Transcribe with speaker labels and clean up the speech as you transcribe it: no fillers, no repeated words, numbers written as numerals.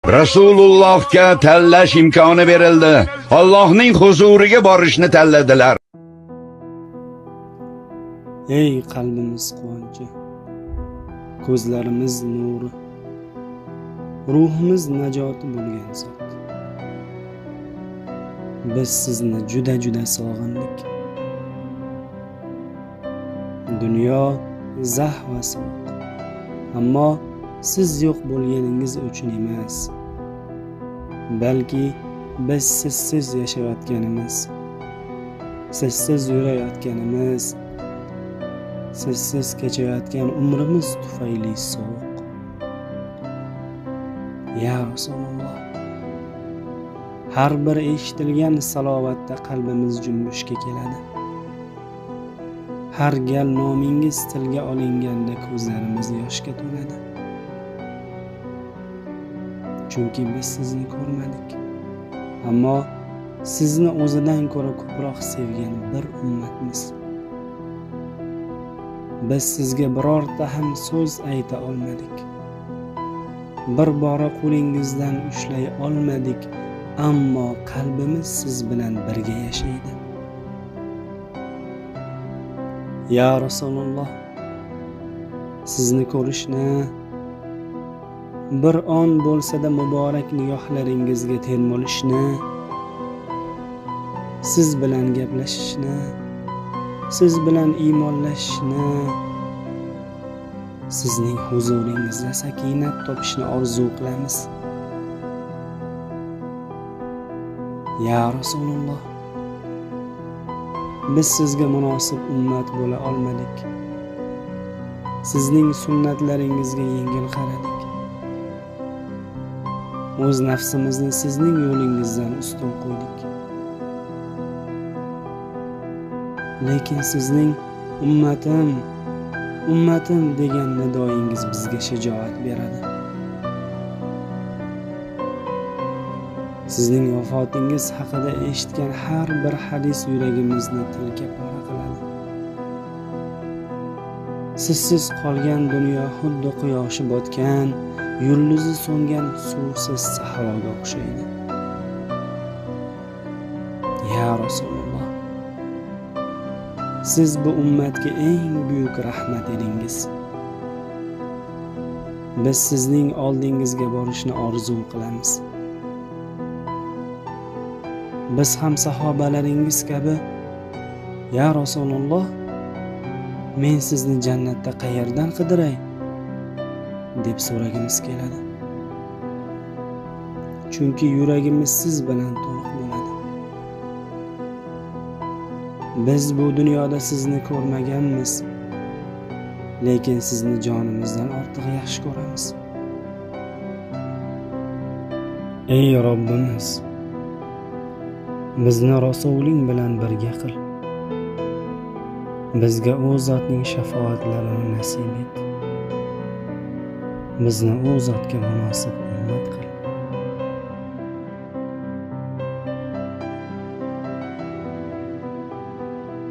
Speaker 1: Rasulullohga tanlash imkoni berildi. Allohning huzuriga borishni tanladilar.
Speaker 2: Ey qalbimiz quvonchi, ko'zlarimiz nuri, ruhimiz najoti bo'lgan zot. Biz sizni juda sog'indik. Dunyo zax va sovuq, ammo siz yo'q bo'lganingiz uchun emas, balki biz sizsiz yashayotganimiz, sizsiz yurayotganimiz, sizsiz kechayotgan umrimiz tufayli sovuq. Ya Rasululloh, har bir eshitilgan salovatda qalbimiz junbushga keladi. Har gal nomingiz tilga olinganda ko'zlarimiz yoshga to'ladi. Chunki biz sizni ko'rmadik, ammo sizni o'zidan ko'ra ko'proq sevgan bir ummatmiz. Biz sizga birorta ham so'z ayta olmadik. Bir bora qo'lingizdan ushlay olmadik, ammo qalbimiz siz bilan birga yashaydi. Ya Rasululloh, sizni ko'rishni, bir on bo'lsa-da muborak nigohlaringizga termulishni, siz bilan gaplashishni, siz bilan iymonlashishni, sizning huzuringizda sakinat topishni orzu qilamiz. Ya Rasululloh, biz sizga munosib ummat bo'la olmadik. Sizning sunnatlaringizga yengil qaradik. O'z nafsimizni sizning yo'lingizdan ustun qo'ydik. Lekin sizning ummatim degan nidoingiz bizga shijoat beradi. Sizning vafotingiz haqida eshitgan har bir hadis yuragimizni tilka pora qiladi. Sizsiz qolgan dunyo xuddi quyoshi botgan, yulduzi so'ngan suvsiz sahroga o'xshaydi. Ya Rasululloh, siz bu ummatga eng buyuk rahmat edingiz. Biz sizning oldingizga borishni orzu qilamiz. Biz ham sahobalaringiz kabi, ya Rasululloh, men sizni jannatda qayerdan qidiray deb so'ragimiz keladi. Chunki yuragimiz siz bilan to'liq bo'ladi. Biz bu dunyoda sizni ko'rmaganmiz, lekin sizni jonimizdan ortiq yaxshi ko'ramiz. Ey Robbimiz, bizni Rasuling bilan birga qil. Bizga u zotning shafoatlarini nasib et. Bizni u zotga munosib ummat qil.